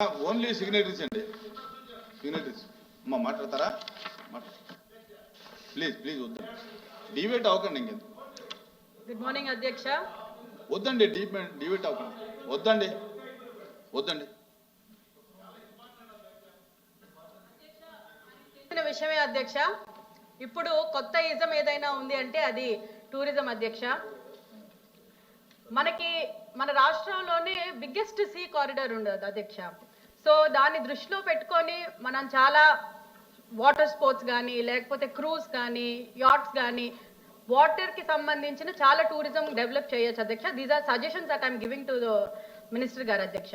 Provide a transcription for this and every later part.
Only signatories అండి, signatories. అమ్మా మాట్లాడతారా? ప్లీజ్ ప్లీజ్ వద్దు, డిబేట్ అవ్వకండి ఇంకెందుకు. గుడ్ మార్నింగ్ అధ్యక్ష. వద్దండి, డిబేట్ అవ్వకండి, వద్దండి వద్దండి. విషయమే అధ్యక్ష. ఇప్పుడు కొత్త ఇజం ఏదైనా ఉంది అంటే అది టూరిజం అధ్యక్ష. మనకి మన రాష్ట్రంలోనే బిగ్గెస్ట్ సీ కారిడార్ ఉండదు అధ్యక్ష. సో దాన్ని దృష్టిలో పెట్టుకొని మనం చాలా వాటర్ స్పోర్ట్స్ కానీ లేకపోతే క్రూజ్ కానీ యాట్స్ కానీ వాటర్కి సంబంధించిన చాలా టూరిజం డెవలప్ చేయొచ్చు అధ్యక్ష. These are suggestions that I'm giving to the minister గారు అధ్యక్ష.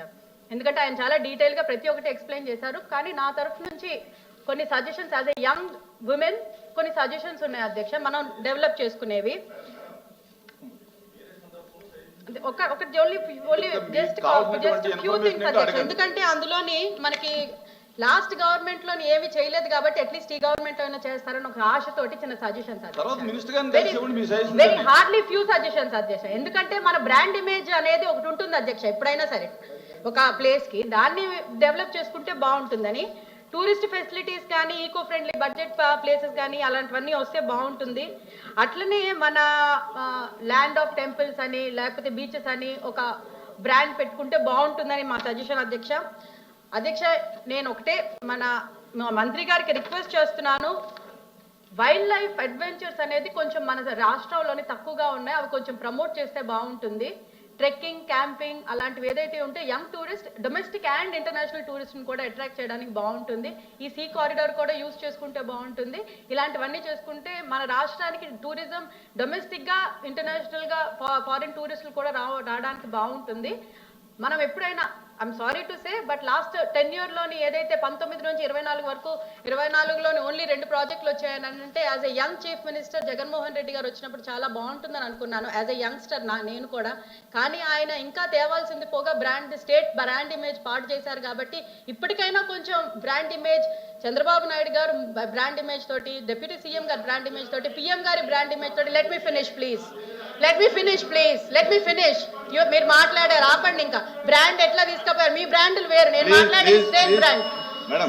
ఎందుకంటే ఆయన చాలా డీటెయిల్గా ప్రతి ఒక్కటి ఎక్స్ప్లెయిన్ చేశారు. కానీ నా తరఫు నుంచి కొన్ని suggestions as a young women కొన్ని సజెషన్స్ ఉన్నాయి అధ్యక్ష, మనం డెవలప్ చేసుకునేవి. ఎందుకంటే అందులోని మనకి లాస్ట్ గవర్నమెంట్ లోని ఏమి చేయలేదు కాబట్టి అట్లీస్ట్ ఈ గవర్నమెంట్ లో అయినా చేస్తారని ఒక ఆశతోటి చిన్న suggestions, very hardly few suggestions అధ్యక్ష. ఎందుకంటే మన బ్రాండ్ ఇమేజ్ అనేది ఒకటి ఉంటుంది అధ్యక్ష, ఎప్పుడైనా సరే ఒక ప్లేస్ కి దాన్ని డెవలప్ చేసుకుంటే బాగుంటుందని. టూరిస్ట్ ఫెసిలిటీస్ కానీ ఈకో ఫ్రెండ్లీ బడ్జెట్ ప్లేసెస్ కానీ అలాంటివన్నీ వస్తే బాగుంటుంది. అట్లనే మన ల్యాండ్ ఆఫ్ టెంపుల్స్ అని లేకపోతే బీచెస్ అని ఒక బ్రాండ్ పెట్టుకుంటే బాగుంటుందని మా సజెషన్ అధ్యక్ష. అధ్యక్ష నేను ఒకటే మన మంత్రి గారికి రిక్వెస్ట్ చేస్తున్నాను, వైల్డ్ లైఫ్ అడ్వెంచర్స్ అనేది కొంచెం మన రాష్ట్రంలోని తక్కువగా ఉన్నాయి, అవి కొంచెం ప్రమోట్ చేస్తే బాగుంటుంది. ట్రెక్కింగ్, క్యాంపింగ్ అలాంటివి ఏదైతే ఉంటే young tourist, domestic and international టూరిస్ట్ని కూడా అట్రాక్ట్ చేయడానికి బాగుంటుంది. ఈ సీ కారిడార్ కూడా యూజ్ చేసుకుంటే బాగుంటుంది. ఇలాంటివన్నీ చేసుకుంటే మన రాష్ట్రానికి టూరిజం డొమెస్టిక్గా ఇంటర్నేషనల్గా ఫారిన్ టూరిస్టులు కూడా రావడానికి బాగుంటుంది. మనం ఎప్పుడైనా I'm sorry to say but last 10 yearలోని ఏదైతే 19 నుంచి 24 వరకు 24లోని ఓన్లీ 2 ప్రాజెక్టులు వచ్చాయని అంటే as a young chief minister Jaganmohan Reddy గారు వచ్చినప్పుడు చాలా బాగుంటుందని అనుకున్నాను యాజ్ ఎ యంగ్స్టర్ నేను కూడా. కానీ ఆయన ఇంకా తేవాల్సింది పోగా స్టేట్ బ్రాండ్ ఇమేజ్ పాటు చేశారు కాబట్టి ఇప్పటికైనా కొంచెం బ్రాండ్ ఇమేజ్ చంద్రబాబు నాయుడు గారు బ్రాండ్ ఇమేజ్ తోటి, డిప్యూటీ సీఎం గారి బ్రాండ్ ఇమేజ్ తోటి, పిఎం గారి బ్రాండ్ ఇమేజ్ తోటి లెట్ మీ ఫినిష్ ప్లీజ్. మీరు మాట్లాడారు ఆపండి. ఇంకా బ్రాండ్ ఎట్లా తీసుకుపోయారు, మీ బ్రాండ్లు వేరు, నేను మాట్లాడేది స్టేట్ బ్రాండ్.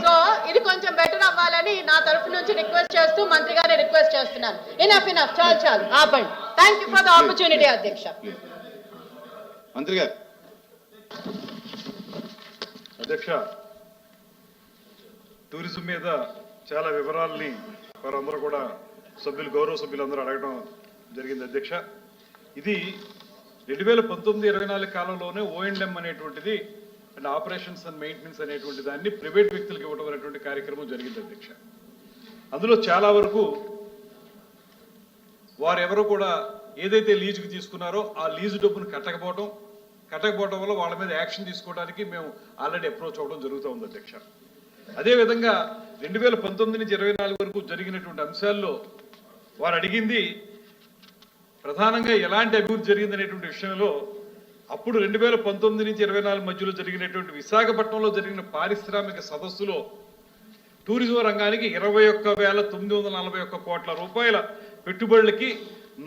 సో ఇది కొంచెం బెటర్ అవ్వాలని నా తరఫు నుంచి రిక్వెస్ట్ చేస్తూ మంత్రి గారిని రిక్వెస్ట్ చేస్తున్నాను. ఇనఫ్ చాలు ఆపండి. Thank you for the opportunity అధ్యక్ష. మంత్రి గారు. అధ్యక్ష, టూరిజం మీద చాలా వివరాలని వారందరూ కూడా గౌరవ సభ్యులందరూ అడగడం జరిగింది అధ్యక్ష. ఇది 2019-24 కాలంలోనే O&M అనేటువంటిది అండ్ ఆపరేషన్స్ అండ్ మెయింటెనెన్స్ అనేటువంటి దాన్ని ప్రైవేట్ వ్యక్తులకు ఇవ్వడం అనేటువంటి కార్యక్రమం జరిగింది అధ్యక్ష. అందులో చాలా వరకు వారెవరూ కూడా ఏదైతే లీజుకి తీసుకున్నారో ఆ లీజు డబ్బును కట్టకపోవడం వల్ల వాళ్ళ మీద యాక్షన్ తీసుకోవడానికి మేము ఆల్రెడీ అప్రోచ్ అవ్వడం జరుగుతూ ఉంది అధ్యక్ష. అదేవిధంగా 2019 నుంచి 24 వరకు జరిగినటువంటి అంశాల్లో వారు అడిగింది ప్రధానంగా ఎలాంటి అభివృద్ధి జరిగిందనేటువంటి విషయంలో అప్పుడు 2019 నుంచి 24 మధ్యలో జరిగినటువంటి విశాఖపట్నంలో జరిగిన పారిశ్రామిక సదస్సులో టూరిజం రంగానికి 21,941 కోట్ల రూపాయల పెట్టుబడులకి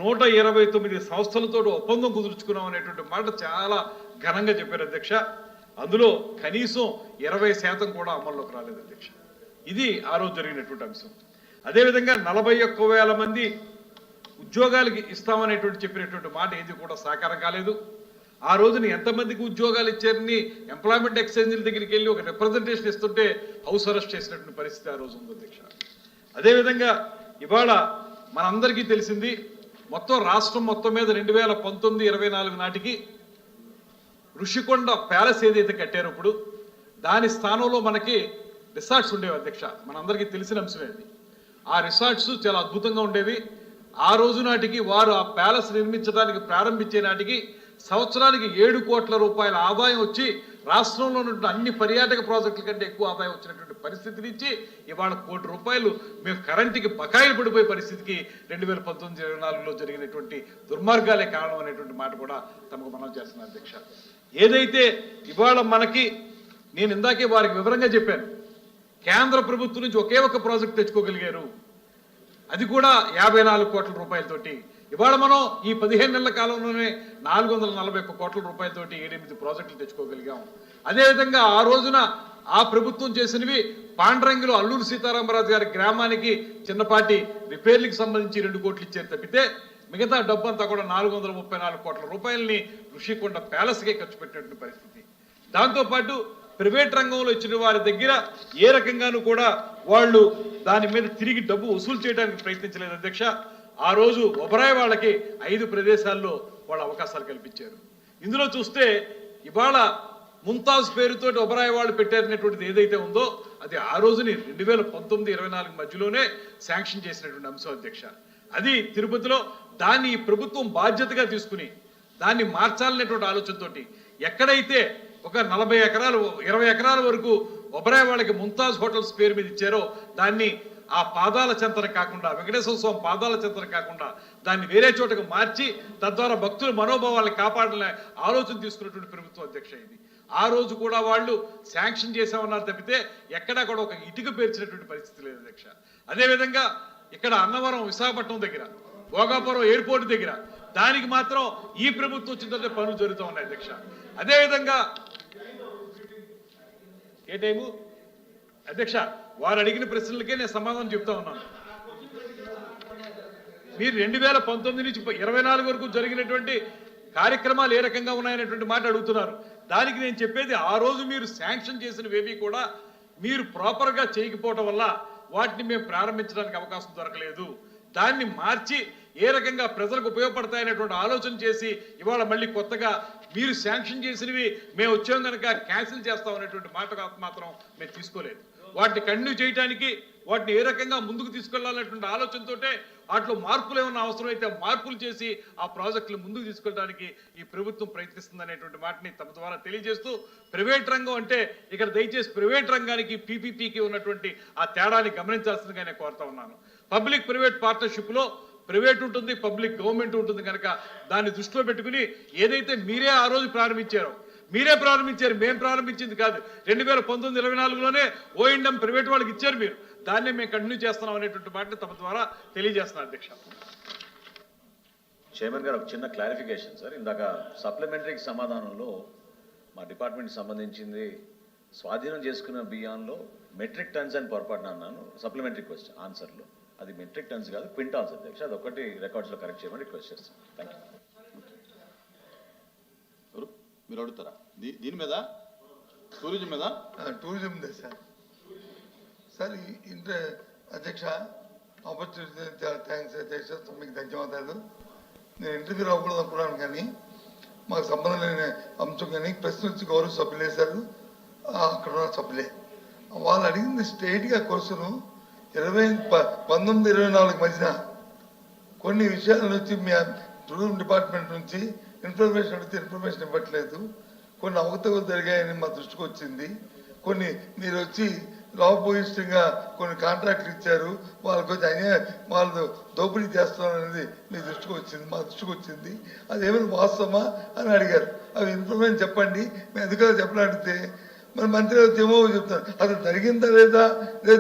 129 సంస్థలతో ఒప్పందం కుదుర్చుకున్నాం అనేటువంటి మాట చాలా ఘనంగా చెప్పారు అధ్యక్ష. అందులో కనీసం 20% కూడా అమల్లోకి రాలేదు అధ్యక్ష. ఇది ఆ రోజు జరిగినటువంటి అంశం. అదేవిధంగా 41,000 మంది ఉద్యోగాలకి ఇస్తామనేటువంటి చెప్పినటువంటి మాట ఏది కూడా సాకారం కాలేదు. ఆ రోజున ఎంతమందికి ఉద్యోగాలు ఇచ్చారని ఎంప్లాయ్మెంట్ ఎక్స్చేంజ్ల దగ్గరికి వెళ్ళి ఒక రిప్రజెంటేషన్ ఇస్తుంటే హౌస్ అరెస్ట్ చేసినటువంటి పరిస్థితి ఆ రోజు ఉంది అధ్యక్ష. అదేవిధంగా ఇవాళ మనందరికీ తెలిసింది మొత్తం రాష్ట్రం మొత్తం మీద 2019-24 నాటికి ఋషికొండ ప్యాలెస్ ఏదైతే కట్టారో ఇప్పుడు దాని స్థానంలో మనకి రిసార్ట్స్ ఉండేవి అధ్యక్ష. మనందరికీ తెలిసిన అంశమే అది. ఆ రిసార్ట్స్ చాలా అద్భుతంగా ఉండేవి. ఆ రోజు నాటికి వారు ఆ ప్యాలెస్ నిర్మించడానికి ప్రారంభించే నాటికి సంవత్సరానికి 7 కోట్ల రూపాయల ఆదాయం వచ్చి రాష్ట్రంలో ఉన్నటువంటి అన్ని పర్యాటక ప్రాజెక్టుల కంటే ఎక్కువ ఆదాయం వచ్చినటువంటి పరిస్థితి నుంచి ఇవాళ 1 కోటి రూపాయలు మేము కరెంటుకి బకాయిలు పడిపోయే పరిస్థితికి 2019-24లో జరిగినటువంటి దుర్మార్గాలే కారణం అనేటువంటి మాట కూడా తమకు మనం చేస్తున్నాం అధ్యక్ష. ఏదైతే ఇవాళ మనకి నేను ఇందాకే వారికి వివరంగా చెప్పాను, కేంద్ర ప్రభుత్వం నుంచి ఒకే ఒక ప్రాజెక్ట్ తెచ్చుకోగలిగారు, అది కూడా 54 కోట్ల రూపాయలతోటి. ఇవాళ మనం ఈ 15 నెలల కాలంలోనే 441 కోట్ల రూపాయలతోటి 7-8 ప్రాజెక్టులు తెచ్చుకోగలిగాం. అదేవిధంగా ఆ రోజున ఆ ప్రభుత్వం చేసినవి పాండ్రంగిలో అల్లూరు సీతారామరాజు గారి గ్రామానికి చిన్నపాటి రిపేర్లకు సంబంధించి 2 కోట్లు ఇచ్చారు తప్పితే మిగతా డబ్బంతా కూడా 434 కోట్ల రూపాయలని ఋషికొండ ప్యాలెస్కే ఖర్చు పెట్టినటువంటి పరిస్థితి. దాంతోపాటు ప్రైవేట్ రంగంలో ఇచ్చిన వారి దగ్గర ఏ రకంగానూ కూడా వాళ్ళు దాని మీద తిరిగి డబ్బు వసూలు చేయడానికి ప్రయత్నించలేదు అధ్యక్ష. ఆ రోజు ఒబరాయ్ వాళ్ళకి 5 ప్రదేశాల్లో వాళ్ళ అవకాశాలు కల్పించారు. ఇందులో చూస్తే ఇవాళ ముంతాజ్ పేరుతోటి ఒబరాయ్ వాళ్ళు పెట్టారనేటువంటిది ఏదైతే ఉందో అది ఆ రోజుని 2019-24 మధ్యలోనే శాంక్షన్ చేసినటువంటి అంశం అధ్యక్ష. అది తిరుపతిలో దాన్ని ఈ ప్రభుత్వం బాధ్యతగా తీసుకుని దాన్ని మార్చాలనేటువంటి ఆలోచనతోటి ఎక్కడైతే ఒక 40 ఎకరాలు 20 ఎకరాల వరకు ఒబరాయ్ వాళ్ళకి ముంతాజ్ హోటల్స్ పేరు మీద ఇచ్చారో దాన్ని ఆ పాదాల చెంతన కాకుండా వెంకటేశ్వర స్వామి పాదాల చెంతన కాకుండా దాన్ని వేరే చోటకు మార్చి తద్వారా భక్తుల మనోభావాలను కాపాడాలనే ఆలోచన తీసుకున్నటువంటి ప్రభుత్వం అధ్యక్ష ఇది. ఆ రోజు కూడా వాళ్ళు శాంక్షన్ చేసామన్నారు తప్పితే ఎక్కడా కూడా ఒక ఇటుక పేర్చినటువంటి పరిస్థితి లేదు అధ్యక్ష. అదేవిధంగా ఇక్కడ అన్నవరం విశాఖపట్నం దగ్గర భోగాపురం ఎయిర్పోర్ట్ దగ్గర దానికి మాత్రం ఈ ప్రభుత్వం వచ్చిందంటే పనులు జరుగుతూ ఉన్నాయి అధ్యక్ష. అదేవిధంగా ఏ టైము అధ్యక్ష వారు అడిగిన ప్రశ్నలకే నేను సమాధానం చెప్తా ఉన్నాను. మీరు 2019 నుంచి 24 వరకు జరిగినటువంటి కార్యక్రమాలు ఏ రకంగా ఉన్నాయనేటువంటి మాట అడుగుతున్నారు. దానికి నేను చెప్పేది ఆ రోజు మీరు శాంక్షన్ చేసినవేవి కూడా మీరు ప్రాపర్గా చేయకపోవడం వల్ల వాటిని మేము ప్రారంభించడానికి అవకాశం దొరకలేదు. దాన్ని మార్చి ఏ రకంగా ప్రజలకు ఉపయోగపడతాయనేటువంటి ఆలోచన చేసి ఇవాళ మళ్ళీ కొత్తగా మీరు శాంక్షన్ చేసినవి మేము వచ్చాం కనుక క్యాన్సిల్ చేస్తామనేటువంటి మాట మాత్రం మేము తీసుకోలేదు. వాటిని కంటిన్యూ చేయడానికి వాటిని ఏ రకంగా ముందుకు తీసుకెళ్లాలనేటువంటి ఆలోచనతోటే వాటిలో మార్పులు ఏమన్నా అవసరం అయితే మార్పులు చేసి ఆ ప్రాజెక్టులు ముందుకు తీసుకెళ్ళడానికి ఈ ప్రభుత్వం ప్రయత్నిస్తుంది అనేటువంటి మాటని తమ ద్వారా తెలియజేస్తూ ప్రైవేట్ రంగం అంటే ఇక్కడ దయచేసి ప్రైవేట్ రంగానికి పీపీపీకి ఉన్నటువంటి ఆ తేడాన్ని గమనించాల్సిందిగా నేను కోరుతా ఉన్నాను. పబ్లిక్ ప్రైవేట్ పార్ట్నర్షిప్లో ప్రైవేట్ ఉంటుంది, పబ్లిక్ గవర్నమెంట్ ఉంటుంది కనుక దాన్ని దృష్టిలో పెట్టుకుని ఏదైతే మీరే ఆ రోజు ప్రారంభించారో మీరే ప్రారంభించారు, మేము ప్రారంభించింది కాదు. 2019-24లోనే ఓఎండ్ఎం ప్రైవేట్ వాళ్ళకి ఇచ్చారు మీరు, దాన్నే మేము కంటిన్యూ చేస్తున్నాం అనేటువంటి మాటని తమ ద్వారా తెలియజేస్తున్నాను అధ్యక్ష. చైర్మన్ గారు ఒక చిన్న క్లారిఫికేషన్ సార్. ఇందాక సప్లిమెంటరీకి సమాధానంలో మా డిపార్ట్మెంట్కి సంబంధించింది స్వాధీనం చేసుకున్న బియ్యంలో మెట్రిక్ టన్స్ అని పొరపాటున అన్నాను సప్లిమెంటరీ క్వశ్చన్ ఆన్సర్లో. అది మెట్రిక్ టన్స్ కాదు క్వింటాల్స్ అధ్యక్ష. అది ఒకటి రికార్డ్స్లో కరెక్ట్ చేయమని రిక్వెస్ట్ చేస్తాను. Thank you. మీరు అడుగుతారా దీని మీద టూరిజం మీద? Tourism sir. సార్ ఇంత అధ్యక్ష ఆపర్చునిటీ చాలా థ్యాంక్స్ అధ్యక్ష, మీకు ధన్యవాదాలు. నేను ఇంటర్వ్యూ రాకూడదు అనుకున్నాను కానీ మాకు సంబంధం లేని అంశం కానీ ప్రశ్న వచ్చి గౌరవ సభ్యులు వేశారు. అక్కడ ఉన్న సభ్యులే వాళ్ళు అడిగింది స్ట్రైట్గా క్వశ్చను 19-24 మధ్యన కొన్ని విషయాల నుంచి మీ టూరిజం డిపార్ట్మెంట్ నుంచి ఇన్ఫర్మేషన్ అడిగితే ఇన్ఫర్మేషన్ ఇవ్వట్లేదు. కొన్ని అవకతవకలు జరిగాయని మా దృష్టికి వచ్చింది. కొన్ని మీరు వచ్చి లాభభూయిష్టంగా కొన్ని కాంట్రాక్ట్లు ఇచ్చారు, వాళ్ళకి వచ్చి వాళ్ళు దోపిడీ చేస్తున్నారు అనేది మీ దృష్టికి వచ్చింది, మా దృష్టికి వచ్చింది. అది ఏమైనా వాస్తవమా అని అడిగారు. అవి ఇన్ఫర్మేషన్ చెప్పండి, మేము ఎందుకని చెప్పాలంటే మరి మంత్రి ఏమో చెప్తారు. అసలు జరిగిందా లేదా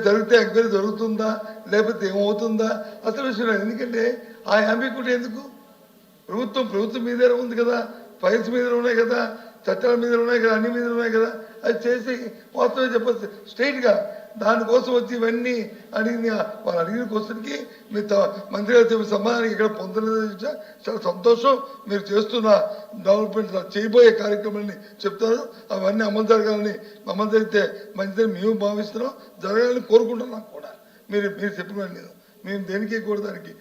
జరిగితే ఎంక్వైరీ జరుగుతుందా లేకపోతే ఏమవుతుందా అసలు విషయం. ఎందుకంటే ఆ యాంబిక్యూటీ ఎందుకు? ప్రభుత్వం మీదే ఉంది కదా, ఫైల్స్ మీద ఉన్నాయి కదా, చట్టాల మీద ఉన్నాయి కదా, అన్ని మీద ఉన్నాయి కదా. అది చేసి వాస్తవం చెప్పచ్చు స్ట్రైట్గా. దానికోసం వచ్చి ఇవన్నీ అడిగిన వాళ్ళు అడిగిన క్వశ్చన్కి మీ మంత్రి గారు చెప్పిన సమాధానానికి ఇక్కడ పొందలేదు. చాలా సంతోషం. మీరు చేస్తున్న డెవలప్మెంట్ చేయబోయే కార్యక్రమాన్ని చెప్తారు, అవన్నీ అమలు జరగాలని అమలు జరిగితే మంచిదని మేము భావిస్తున్నాం, జరగాలని కోరుకుంటున్నాం కూడా. మీరు చెప్పిన మేము దేనికి కూడా దానికి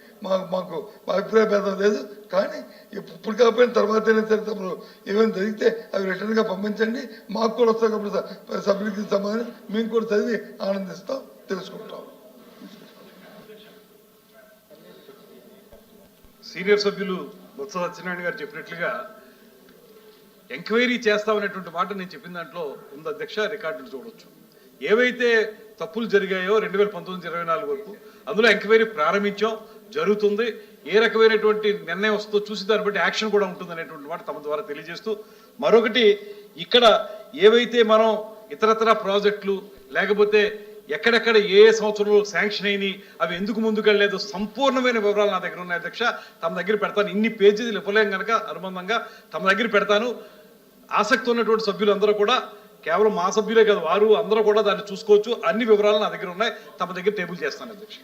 మాకు అభిప్రాయ భేదం లేదు. కానీ ఇప్పుడు కాకపోయిన తర్వాత అయినా సరే తమరు ఏమైనా జరిగితే అవి రిటర్న్గా పంపించండి, మాకు కూడా వస్తాం కాబట్టి సభ్యులకి సమాధానం మేము కూడా చదివి ఆనందిస్తాం, తెలుసుకుంటాం. సీనియర్ సభ్యులు బొత్స సత్యనారాయణ గారు చెప్పినట్లుగా ఎంక్వైరీ చేస్తామనేటువంటి మాట నేను చెప్పిన దాంట్లో ఉంది అధ్యక్ష. రికార్డులు చూడవచ్చు. ఏవైతే తప్పులు జరిగాయో 2019-24 వరకు అందులో ఎంక్వైరీ ప్రారంభించాం, జరుగుతుంది. ఏ రకమైనటువంటి నిర్ణయం వస్తుందో చూసి దాన్ని బట్టి యాక్షన్ కూడా ఉంటుంది అనేటువంటి మాట తమ ద్వారా తెలియజేస్తూ, మరొకటి ఇక్కడ ఏవైతే మనం ఇతరతర ప్రాజెక్టులు లేకపోతే ఎక్కడెక్కడ ఏ సంవత్సరంలో శాంక్షన్ అయినాయి అవి ఎందుకు ముందుకెళ్ళలేదు సంపూర్ణమైన వివరాలు నా దగ్గర ఉన్నాయి అధ్యక్ష. తమ దగ్గర పెడతాను. ఇన్ని పేజీలు ఇవ్వలేం కనుక అనుబంధంగా తమ దగ్గర పెడతాను. ఆసక్తి ఉన్నటువంటి సభ్యులందరూ కూడా కేవలం మా సభ్యులే కాదు, వారు అందరూ కూడా దాన్ని చూసుకోవచ్చు. అన్ని వివరాలు నా దగ్గర ఉన్నాయి, తమ దగ్గర టేబుల్ చేస్తాను అధ్యక్ష.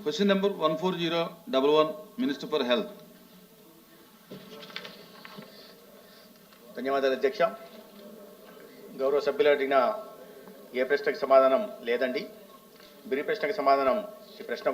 Question number 14011 minister for health. ధన్యవాదాలు అధ్యక్ష. గౌరవ సభ్యులు అడిగిన ఏ ప్రశ్నకు సమాధానం లేదండి. బిరి ప్రశ్నకు సమాధానం ఈ ప్రశ్న